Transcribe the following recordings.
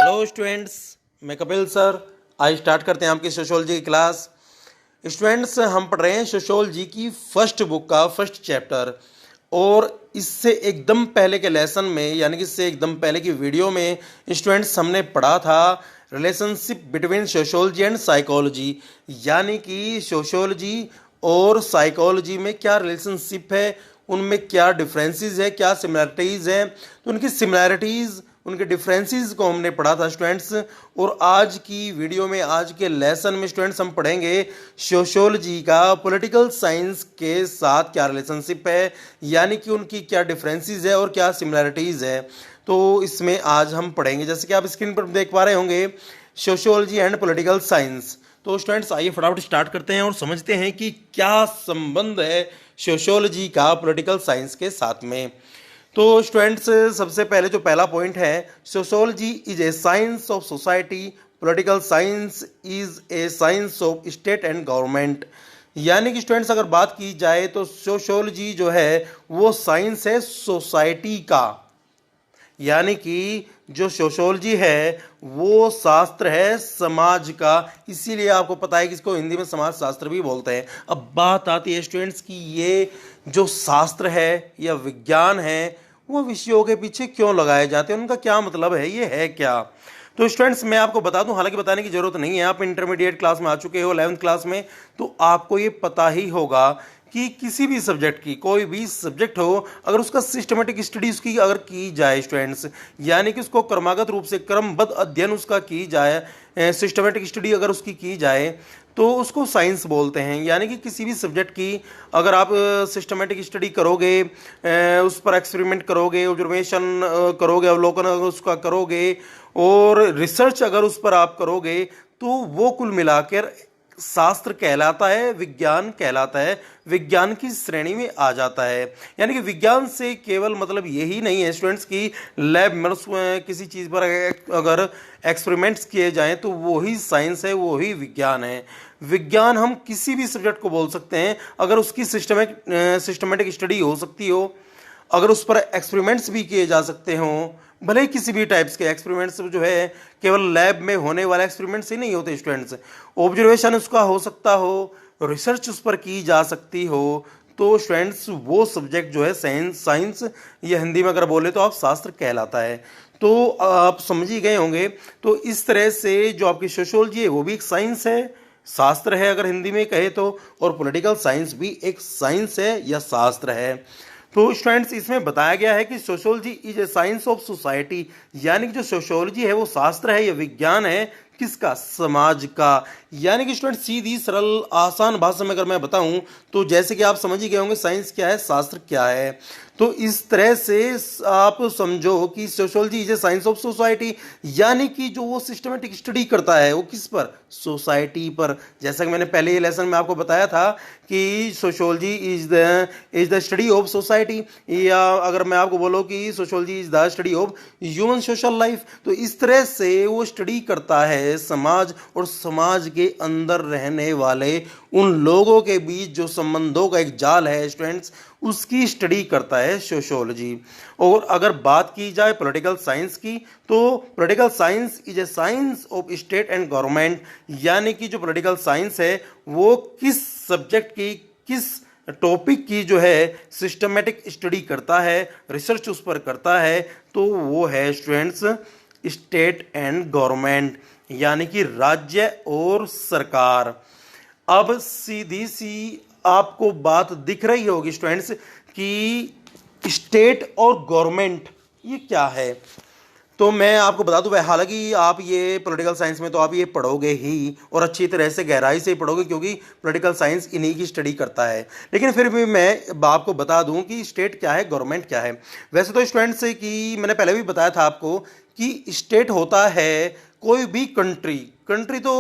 Hello students, मैं Kapil sir. आज start करते हैं आपकी सोशियोलॉजी की क्लास। स्टूडेंट्स, हम पढ़ रहे हैं सोशियोलॉजी की फर्स्ट बुक का फर्स्ट चैप्टर। और इससे एकदम पहले के लेसन में, यानी कि इससे एकदम पहले की वीडियो में स्टूडेंट्स हमने पढ़ा था relationship between sociology and psychology, यानी कि सोशियोलॉजी और साइकोलॉजी में क्या रिलेशनशिप है, उनमें क्या डिफरेंसेस है, क्या सिमिलरिटीज़ हैं। तो उनकी सिमिलरिटीज़, उनके डिफरेंसेस को हमने पढ़ा था स्टूडेंट्स। और आज की वीडियो में, आज के लेसन में स्टूडेंट्स हम पढ़ेंगे सोशियोलॉजी का पॉलिटिकल साइंस के साथ क्या रिलेशनशिप है, यानी कि उनकी क्या डिफरेंसेस है और क्या सिमिलरिटीज़ है। तो इसमें आज हम पढ़ेंगे, जैसे कि आप स्क्रीन पर देख पा रहे होंगे, सोशियोलॉजी एंड पॉलिटिकल साइंस। तो स्टूडेंट्स, आइए फटाफट स्टार्ट करते हैं और समझते हैं कि क्या संबंध है सोशियोलॉजी का पॉलिटिकल साइंस के साथ में। तो स्टूडेंट्स, सबसे पहले जो पहला पॉइंट है, sociology is A science of society, political science is A science of state and government. यानी कि स्टूडेंट्स, अगर बात की जाए तो सोशियोलॉजी जो है वो साइंस है सोसाइटी का, यानी कि जो सोशियोलॉजी है वो शास्त्र है समाज का। इसीलिए आपको पता है कि इसको हिंदी में समाज शास्त्र भी बोलते हैं। अब बात आती है स्टूडेंट्स कि ये जो शास्त्र है या विज्ञान है वो विषयों के पीछे क्यों लगाए जाते हैं, उनका क्या मतलब है, ये है क्या। तो स्टूडेंट्स, मैं आपको बता दूं, हालांकि बताने की जरूरत नहीं है, आप इंटरमीडिएट क्लास में आ चुके हो, 11th क्लास में, तो आपको ये पता ही होगा कि किसी भी सब्जेक्ट की, कोई भी सब्जेक्ट हो, अगर उसका सिस्टमेटिक स्टडी उसकी अगर की जाए स्टूडेंट्स, यानी कि उसको क्रमागत रूप से क्रमबद्ध अध्ययन उसका की जाए, सिस्टमेटिक स्टडी अगर उसकी की जाए तो उसको साइंस बोलते हैं। यानी कि किसी भी सब्जेक्ट की अगर आप सिस्टमेटिक स्टडी करोगे, उस पर एक्सपेरिमेंट करोगे, ऑब्जर्वेशन करोगे, अवलोकन अगर उसका करोगे और रिसर्च अगर उस पर आप करोगे, तो वो कुल मिलाकर शास्त्र कहलाता है, विज्ञान कहलाता है, विज्ञान की श्रेणी में आ जाता है। यानी कि विज्ञान से केवल मतलब यही नहीं है स्टूडेंट्स की लैब में किसी चीज़ पर अगर एक्सपेरिमेंट्स किए जाएं तो वो ही साइंस है, वो ही विज्ञान है। विज्ञान हम किसी भी सब्जेक्ट को बोल सकते हैं अगर उसकी सिस्टमेटिक स्टडी हो सकती हो, अगर उस पर एक्सपेरिमेंट्स भी किए जा सकते हों, भले ही किसी भी टाइप्स के एक्सपेरिमेंट्स जो है केवल लैब में होने वाले एक्सपेरिमेंट्स ही नहीं होते स्टूडेंट्स, ऑब्जर्वेशन उसका हो सकता हो, रिसर्च उस पर की जा सकती हो, तो स्टूडेंट्स वो सब्जेक्ट जो है साइंस या हिंदी में अगर बोले तो आप शास्त्र कहलाता है। तो आप समझ ही गए होंगे। तो इस तरह से जो आपकी सोशियोलॉजी है वो भी एक साइंस है, शास्त्र है अगर हिंदी में कहे तो, और पॉलिटिकल साइंस भी एक साइंस है या शास्त्र है। तो स्टूडेंट्स, इसमें बताया गया है कि sociology is A science of society, यानी कि जो सोशियोलॉजी है वो शास्त्र है या विज्ञान है किसका, समाज का। यानी कि स्टूडेंट, सीधी सरल आसान भाषा में अगर मैं बताऊं तो जैसे कि आप समझ ही गए होंगे साइंस क्या है, शास्त्र क्या है। तो इस तरह से आप समझो कि sociology is A science of society, यानी कि जो वो सिस्टमेटिक स्टडी करता है वो किस पर, सोसाइटी पर। जैसा कि मैंने पहले ये लेसन में आपको बताया था कि sociology is the study of society, या अगर मैं आपको बोलूँ कि sociology is the study of human social life, तो इस तरह से वो स्टडी करता है समाज और समाज के अंदर रहने वाले उन लोगों के बीच जो संबंधों का एक जाल है स्टूडेंट्स, उसकी स्टडी करता है सोशियोलॉजी। और अगर बात की जाए पॉलिटिकल साइंस की, तो political science is A science of state and government, यानी कि जो पॉलिटिकल साइंस है वो किस सब्जेक्ट की, किस टॉपिक की जो है सिस्टमेटिक स्टडी करता है, रिसर्च उस पर करता है, तो वो है स्टूडेंट्स स्टेट एंड गवर्नमेंट, यानी कि राज्य और सरकार। अब सीधी सी आपको बात दिख रही होगी स्टूडेंट्स कि स्टेट और गवर्नमेंट ये क्या है। तो मैं आपको बता दूं, हालांकि आप ये पॉलिटिकल साइंस में तो आप ये पढ़ोगे ही और अच्छी तरह से गहराई से ही पढ़ोगे, क्योंकि पॉलिटिकल साइंस इन्हीं की स्टडी करता है, लेकिन फिर भी मैं आपको बता दूं कि स्टेट क्या है, गवर्नमेंट क्या है। वैसे तो स्टूडेंट्स कि मैंने पहले भी बताया था आपको कि स्टेट होता है कोई भी कंट्री, कंट्री तो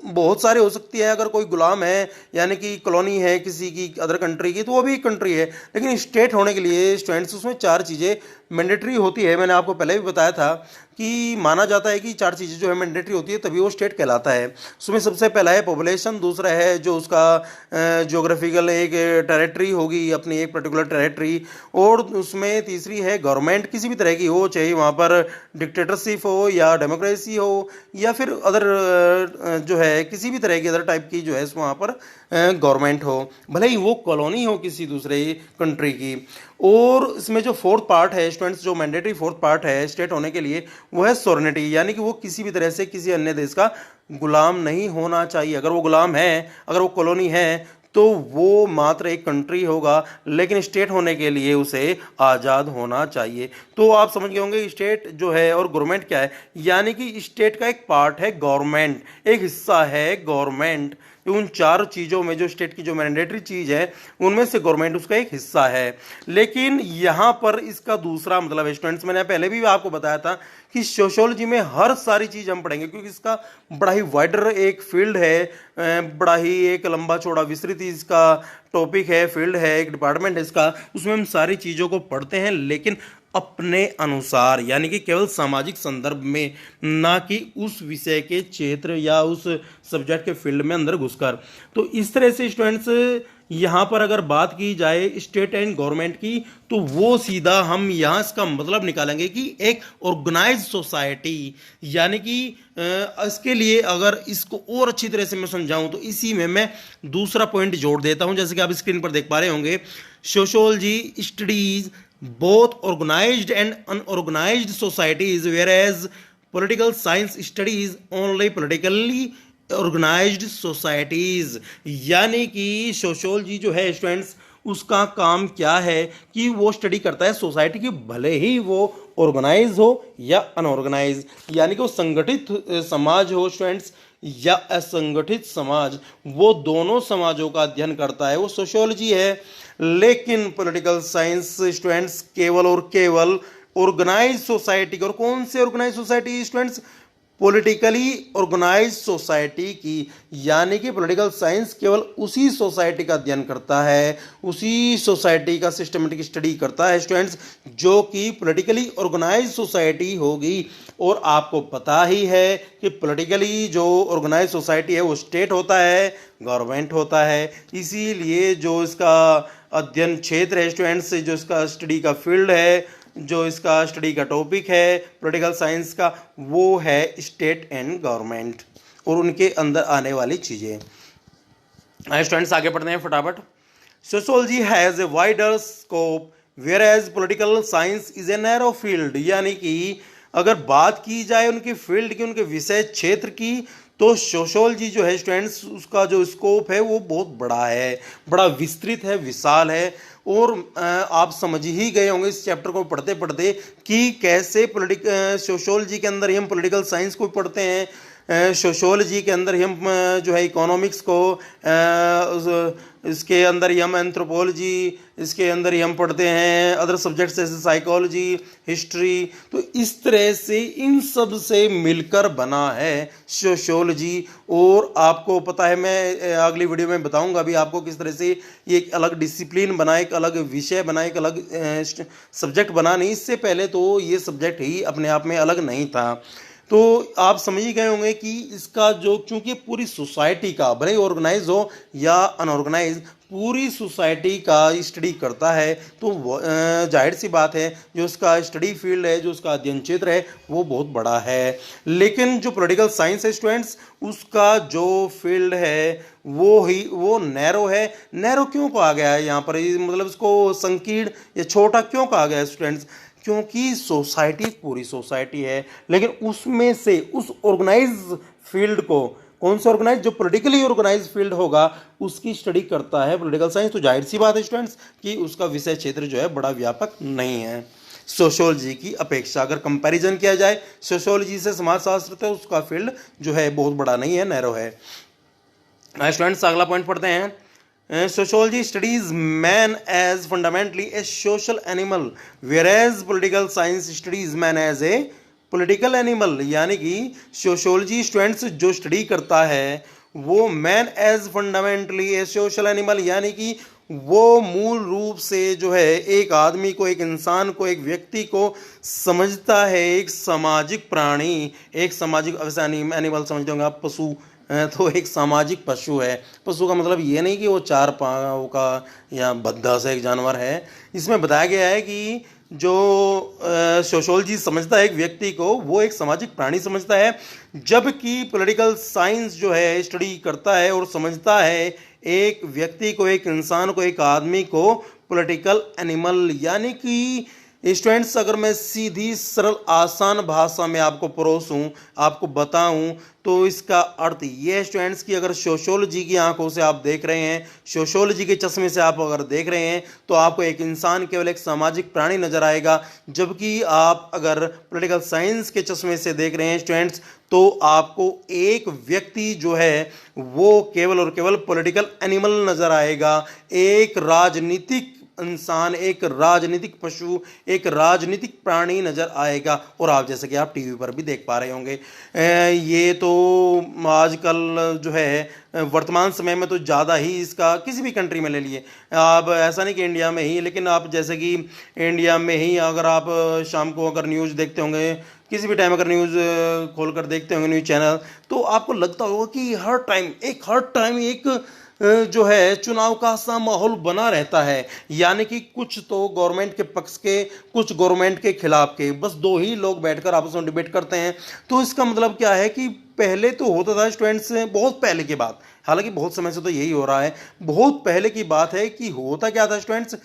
बहुत सारे हो सकती है। अगर कोई गुलाम है यानी कि कॉलोनी है किसी की अदर कंट्री की, तो वो भी कंट्री है। लेकिन स्टेट होने के लिए स्टूडेंट्स उसमें चार चीज़ें मैंडेटरी होती है। मैंने आपको पहले भी बताया था कि माना जाता है कि चार चीज़ें जो है मैंडेटरी होती है तभी वो स्टेट कहलाता है। उसमें सबसे पहला है पॉपुलेशन, दूसरा है जो उसका ज्योग्राफिकल एक टेरिटरी होगी, अपनी एक पर्टिकुलर टेरिटरी, और उसमें तीसरी है गवर्नमेंट किसी भी तरह की हो, चाहे वहाँ पर डिक्टेटरशिप हो या डेमोक्रेसी हो या फिर अदर जो है किसी भी तरह की अदर टाइप की जो है वहाँ पर गवर्नमेंट हो, भले ही वो कॉलोनी हो किसी दूसरे कंट्री की। और इसमें जो फोर्थ पार्ट है स्टूडेंट्स, जो मैंडेटरी फोर्थ पार्ट है स्टेट होने के लिए, वो है सॉवरेनिटी, यानी कि वो किसी भी तरह से किसी अन्य देश का गुलाम नहीं होना चाहिए। अगर वो गुलाम है, अगर वो कॉलोनी है, तो वो मात्र एक कंट्री होगा, लेकिन स्टेट होने के लिए उसे आज़ाद होना चाहिए। तो आप समझ गए होंगे स्टेट जो है और गवर्नमेंट क्या है, यानी कि स्टेट का एक पार्ट है गवर्नमेंट, एक हिस्सा है गवर्नमेंट। उन चार चीज़ों में जो स्टेट की जो मैंडेटरी चीज़ है उनमें से गवर्नमेंट उसका एक हिस्सा है। लेकिन यहाँ पर इसका दूसरा मतलब है स्टूडेंट्स, मैंने पहले भी आपको बताया था कि सोशियोलॉजी में हर सारी चीज़ हम पढ़ेंगे, क्योंकि इसका बड़ा ही वाइडर एक फील्ड है, बड़ा ही एक लंबा चौड़ा विस्तृत इसका टॉपिक है, फील्ड है, एक डिपार्टमेंट है इसका। उसमें हम सारी चीज़ों को पढ़ते हैं, लेकिन अपने अनुसार, यानी कि केवल सामाजिक संदर्भ में, ना कि उस विषय के क्षेत्र या उस सब्जेक्ट के फील्ड में अंदर घुसकर। तो इस तरह से स्टूडेंट्स यहाँ पर अगर बात की जाए स्टेट एंड गवर्नमेंट की, तो वो सीधा हम यहाँ इसका मतलब निकालेंगे कि एक ऑर्गेनाइज्ड सोसाइटी, यानी कि इसके लिए अगर इसको और अच्छी तरह से मैं समझाऊं तो इसी में मैं दूसरा पॉइंट जोड़ देता हूं। जैसे कि आप स्क्रीन पर देख पा रहे होंगे, sociology studies both organized and unorganized societies, whereas political science studies only politically organized societies। यानी कि सोशियोलॉजी जो है स्टूडेंट्स, उसका काम क्या है कि वो स्टडी करता है सोसाइटी की, भले ही वो ऑर्गेनाइज हो या अनऑर्गेनाइज, यानी कि वो संगठित समाज हो स्टूडेंट्स या असंगठित समाज, वो दोनों समाजों का अध्ययन करता है, वो सोशियोलॉजी है। लेकिन पॉलिटिकल साइंस स्टूडेंट्स केवल और केवल ऑर्गेनाइज सोसाइटी, और कौन से organise society students, politically organise society की, यानी कि पॉलिटिकल साइंस केवल उसी सोसाइटी का अध्ययन करता है, उसी सोसाइटी का सिस्टमेटिक स्टडी करता है स्टूडेंट्स जो कि पॉलिटिकली ऑर्गेनाइज सोसाइटी होगी। और आपको पता ही है कि पॉलिटिकली जो ऑर्गेनाइज सोसाइटी है वो स्टेट होता है, गवर्नमेंट होता है। इसीलिए जो इसका अध्ययन क्षेत्र है स्टूडेंट्स, जो इसका स्टडी का फील्ड है, जो इसका स्टडी का टॉपिक है पॉलिटिकल साइंस का, वो है स्टेट एंड गवर्नमेंट और उनके अंदर आने वाली चीज़ें। स्टूडेंट्स आगे पढ़ते हैं फटाफट। Sociology has a wider scope whereas political science is a narrow field, यानी कि अगर बात की जाए उनके फील्ड की, उनके विषय क्षेत्र की, तो सोशियोलॉजी जो है स्टूडेंट्स उसका जो स्कोप है वो बहुत बड़ा है, बड़ा विस्तृत है, विशाल है। और आप समझ ही गए होंगे इस चैप्टर को पढ़ते पढ़ते कि कैसे सोशियोलॉजी के अंदर ही हम पॉलिटिकल साइंस को पढ़ते हैं, सोशियोलॉजी के अंदर ही हम जो है इकोनॉमिक्स को, इसके अंदर ही हम एंथ्रोपोलॉजी, इसके अंदर ही हम पढ़ते हैं अदर सब्जेक्ट्स जैसे साइकोलॉजी, हिस्ट्री। तो इस तरह से इन सब से मिलकर बना है सोशियोलॉजी। और आपको पता है, मैं अगली वीडियो में बताऊंगा अभी आपको किस तरह से ये एक अलग डिसिप्लिन बना, एक अलग विषय बना, एक अलग सब्जेक्ट बना। नहीं, इससे पहले तो ये सब्जेक्ट ही अपने आप में अलग नहीं था। तो आप समझ ही गए होंगे कि इसका जो, क्योंकि पूरी सोसाइटी का, भले ऑर्गेनाइज हो या अनऑर्गेनाइज, पूरी सोसाइटी का स्टडी करता है, तो जाहिर सी बात है जो उसका स्टडी फील्ड है, जो उसका अध्ययन क्षेत्र है वो बहुत बड़ा है। लेकिन जो पॉलिटिकल साइंस है स्टूडेंट्स, उसका जो फील्ड है वो नैरो है। नैरो क्यों कहा गया है यहाँ पर, मतलब इसको संकीर्ण या छोटा क्यों कहा गया है स्टूडेंट्स? क्योंकि सोसाइटी पूरी सोसाइटी है, लेकिन उसमें से उस ऑर्गेनाइज फील्ड को, कौन सा ऑर्गेनाइज, जो पॉलिटिकली ऑर्गेनाइज फील्ड होगा उसकी स्टडी करता है पॉलिटिकल साइंस। तो जाहिर सी बात है स्टूडेंट्स कि उसका विषय क्षेत्र जो है बड़ा व्यापक नहीं है सोशियोलॉजी की अपेक्षा। अगर कंपैरिजन किया जाए सोशियोलॉजी से समाजशास्त्र, तो उसका फील्ड जो है बहुत बड़ा नहीं है, नैरो है। स्टूडेंट्स अगला पॉइंट पढ़ते हैं। Sociology studies man as fundamentally a social animal, whereas political science studies man as a political animal यानी कि सोशियोलॉजी स्टूडेंट्स जो स्टडी करता है वो मैन एज फंडामेंटली ए सोशल एनिमल, यानी कि वो मूल रूप से जो है एक आदमी को, एक इंसान को, एक व्यक्ति को समझता है एक सामाजिक प्राणी, एक सामाजिक एनिमल समझते होंगे आप, पशु तो एक सामाजिक पशु है। पशु का मतलब ये नहीं कि वो चार पाँव का या भद्दा सा एक जानवर है। इसमें बताया गया है कि जो सोशियोलॉजी समझता है एक व्यक्ति को वो एक सामाजिक प्राणी समझता है, जबकि पॉलिटिकल साइंस जो है स्टडी करता है और समझता है एक व्यक्ति को, एक इंसान को, एक आदमी को पॉलिटिकल एनिमल। यानी कि स्टूडेंट्स अगर मैं सीधी सरल आसान भाषा में आपको परोसूं, आपको बताऊं, तो इसका अर्थ ये है स्टूडेंट्स कि अगर सोशियोलॉजी की आंखों से आप देख रहे हैं, सोशियोलॉजी के चश्मे से आप अगर देख रहे हैं, तो आपको एक इंसान केवल एक सामाजिक प्राणी नजर आएगा, जबकि आप अगर पॉलिटिकल साइंस के चश्मे से देख रहे हैं स्टूडेंट्स, तो आपको एक व्यक्ति जो है वो केवल और केवल पॉलिटिकल एनिमल नजर आएगा, एक राजनीतिक इंसान, एक राजनीतिक पशु, एक राजनीतिक प्राणी नजर आएगा। और आप जैसे कि आप टीवी पर भी देख पा रहे होंगे, ये तो आजकल जो है वर्तमान समय में तो ज़्यादा ही इसका किसी भी कंट्री में ले लिए आप, ऐसा नहीं कि इंडिया में ही, लेकिन आप जैसे कि इंडिया में ही अगर आप शाम को अगर न्यूज़ देखते होंगे, किसी भी टाइम अगर न्यूज़ खोलकर देखते होंगे न्यूज़ चैनल, तो आपको लगता होगा कि हर टाइम एक जो है चुनाव का सा माहौल बना रहता है। यानी कि कुछ तो गवर्नमेंट के पक्ष के, कुछ गवर्नमेंट के खिलाफ के, बस दो ही लोग बैठकर आपस में डिबेट करते हैं। तो इसका मतलब क्या है कि पहले तो होता था स्टूडेंट्स, बहुत पहले की बात, हालांकि बहुत समय से तो यही हो रहा है, बहुत पहले की बात है कि होता क्या था स्टूडेंट्स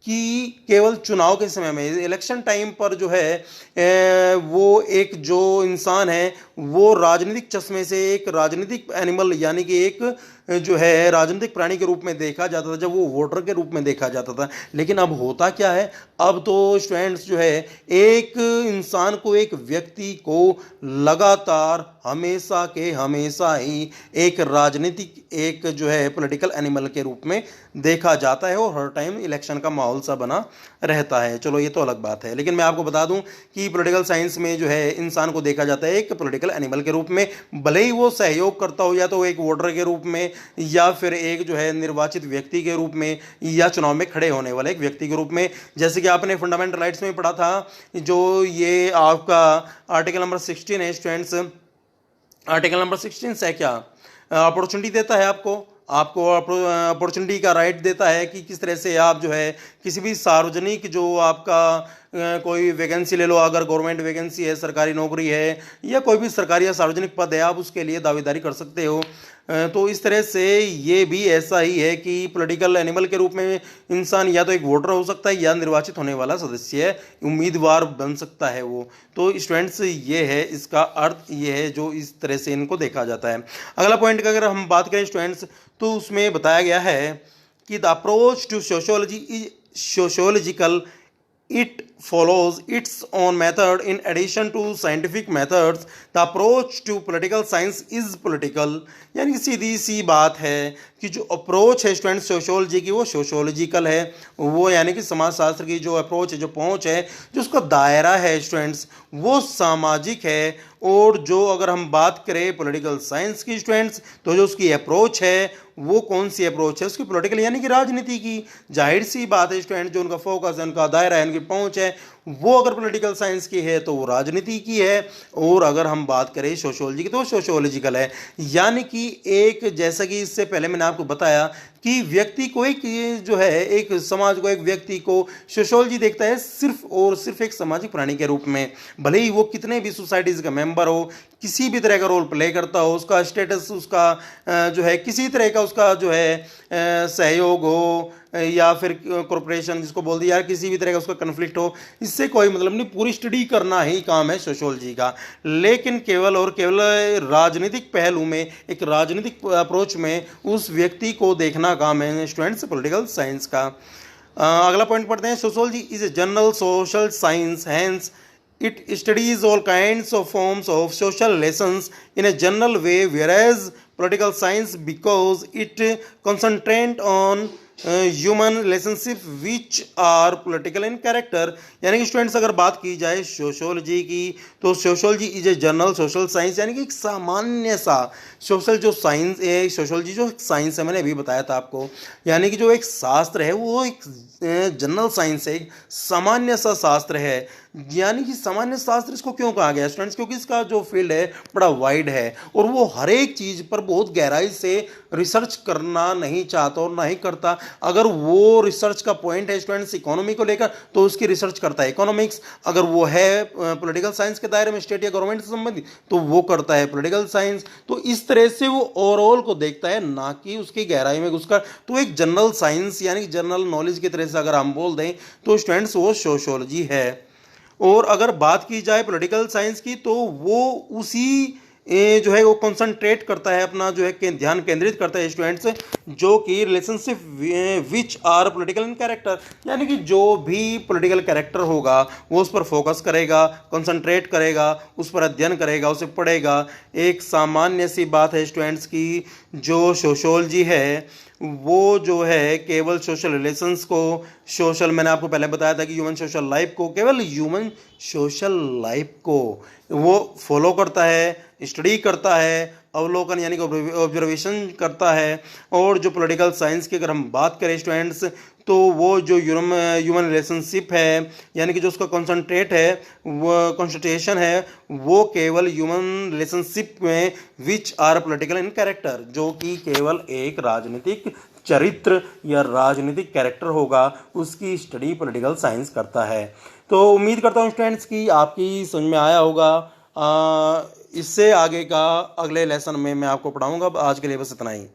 कि केवल चुनाव के समय में, इलेक्शन टाइम पर जो है वो एक जो इंसान है वो राजनीतिक चश्मे से एक राजनीतिक एनिमल यानी कि एक जो है राजनीतिक प्राणी के रूप में देखा जाता था, जब वो वोटर के रूप में देखा जाता था। लेकिन अब होता क्या है, अब तो स्टूडेंट्स जो है एक इंसान को, एक व्यक्ति को लगातार हमेशा के हमेशा ही एक राजनीतिक, एक जो है पॉलिटिकल एनिमल के रूप में देखा जाता है, और हर टाइम इलेक्शन का माहौल सा बना रहता है। चलो ये तो अलग बात है, लेकिन मैं आपको बता दूं कि पॉलिटिकल साइंस में जो है इंसान को देखा जाता है एक पॉलिटिकल एनिमल के रूप में, भले ही वो सहयोग करता हो या तो एक वोटर के रूप में, या फिर एक जो है निर्वाचित व्यक्ति के रूप में, या चुनाव में खड़े होने वाले एक व्यक्ति के रूप में। जैसे कि आपने फंडामेंटल राइट्स में पढ़ा था, जो ये आपका आर्टिकल नंबर 16 है स्टूडेंट्स, आर्टिकल नंबर 16 से क्या अपॉर्चुनिटी देता है आपको अपॉर्चुनिटी का राइट देता है कि किस तरह से आप जो है किसी भी सार्वजनिक जो आपका कोई वैकेंसी ले लो, अगर गवर्नमेंट वैकेंसी है, सरकारी नौकरी है, या कोई भी सरकारी या सार्वजनिक पद है, आप उसके लिए दावेदारी कर सकते हो। तो इस तरह से ये भी ऐसा ही है कि पॉलिटिकल एनिमल के रूप में इंसान या तो एक वोटर हो सकता है या निर्वाचित होने वाला सदस्य है, उम्मीदवार बन सकता है वो। तो स्टूडेंट्स ये है, इसका अर्थ ये है जो इस तरह से इनको देखा जाता है। अगला पॉइंट का अगर हम बात करें स्टूडेंट्स, तो उसमें बताया गया है कि the approach to sociology is sociological, it follows its own method in addition to scientific methods. The approach to political science is political। यानी सीधी सी बात है कि जो अप्रोच है स्टूडेंट सोशियोलॉजी की वो सोशियोलॉजिकल है, वो यानी कि समाजशास्त्र की जो अप्रोच है, जो पहुंच है, जो उसका दायरा है स्टूडेंट्स, वो सामाजिक है। और जो अगर हम बात करें पॉलिटिकल साइंस की स्टूडेंट्स, तो जो उसकी अप्रोच है वो कौन सी अप्रोच है, उसकी पॉलिटिकल यानी कि राजनीति की। जाहिर सी बात है स्टूडेंट, जो उनका फोकस है, उनका दायरा है, उनकी पहुंच है, वो अगर पॉलिटिकल साइंस की है तो वो राजनीति की है। और अगर हम बात करें सोशियोलॉजी की तो सोशियोलॉजिकल है। यानी कि एक, जैसा कि इससे पहले मैंने आपको बताया कि व्यक्ति को एक जो है एक समाज को, एक व्यक्ति को सोशियोलॉजी देखता है सिर्फ और सिर्फ एक सामाजिक प्राणी के रूप में, भले ही वो कितने भी सोसाइटीज़ का मेंबर हो, किसी भी तरह का रोल प्ले करता हो, उसका स्टेटस, उसका जो है किसी तरह का उसका जो है सहयोग हो, या फिर कॉरपोरेशन जिसको बोल दिया, यार किसी भी तरह का उसका कन्फ्लिक्ट हो, इससे कोई मतलब नहीं। पूरी स्टडी करना ही काम है सोशियोलॉजी का, लेकिन केवल और केवल राजनीतिक पहलू में, एक राजनीतिक अप्रोच में उस व्यक्ति को देखना काम है स्टूडेंट्स पॉलिटिकल साइंस का। अगला पॉइंट पढ़ते हैं। Sociology is a general social science, hence it studies all kinds of forms of social lessons in a general way, whereas political science, because it concentrates on human relationship which are political in character. यानी कि students अगर बात की जाए sociology की, तो sociology is a general social science, यानी कि एक सामान्य सा सोशल जो साइंस है, सोशोलॉजी जो साइंस है, मैंने अभी बताया था आपको, यानी कि जो एक शास्त्र है वो एक जनरल साइंस है, एक सामान्य सा शास्त्र है। यानी कि सामान्य शास्त्र इसको क्यों कहा गया स्टूडेंट्स, क्योंकि इसका जो फील्ड है बड़ा वाइड है और वो हर एक चीज़ पर बहुत गहराई से रिसर्च करना नहीं चाहता और ना ही करता। अगर वो रिसर्च का पॉइंट है स्टूडेंट्स इकोनॉमी को लेकर, तो उसकी रिसर्च करता है इकोनॉमिक्स। अगर वो है पॉलिटिकल साइंस के दायरे में, स्टेट या गवर्नमेंट से संबंधित, तो वो करता है पॉलिटिकल साइंस। तो इस तरह से वो ओवरऑल को देखता है, ना कि उसकी गहराई में घुसकर। तो एक जनरल साइंस यानी जनरल नॉलेज की तरह से अगर हम बोल दें तो स्टूडेंट्स वो सोशियोलॉजी है। और अगर बात की जाए पॉलिटिकल साइंस की, तो वो उसी जो है वो कंसंट्रेट करता है, अपना जो है ध्यान केंद्रित करता है स्टूडेंट्स, जो कि relationship which are political in character, यानी कि जो भी पॉलिटिकल कैरेक्टर होगा वो उस पर फोकस करेगा, कंसंट्रेट करेगा, उस पर अध्ययन करेगा, उसे पढ़ेगा। एक सामान्य सी बात है स्टूडेंट्स की जो सोशियोलॉजी है वो जो है केवल सोशल रिलेशंस को, सोशल मैंने आपको पहले बताया था कि ह्यूमन सोशल लाइफ को, केवल ह्यूमन सोशल लाइफ को वो फॉलो करता है, स्टडी करता है, अवलोकन यानी कि ऑब्जर्वेशन करता है। और जो पॉलिटिकल साइंस की अगर हम बात करें स्टूडेंट्स, तो वो जो ह्यूमन रिलेशनशिप है, यानी कि जो उसका कॉन्सेंट्रेट है, वो कॉन्सेंट्रेशन है, वो केवल ह्यूमन रिलेशनशिप में which are political in character, जो कि केवल एक राजनीतिक चरित्र या राजनीतिक कैरेक्टर होगा, उसकी स्टडी पॉलिटिकल साइंस करता है। तो उम्मीद करता हूँ स्टूडेंट्स की आपकी समझ में आया होगा। इससे आगे का अगले लेसन में मैं आपको पढ़ाऊँगा। आज के लिए बस इतना ही।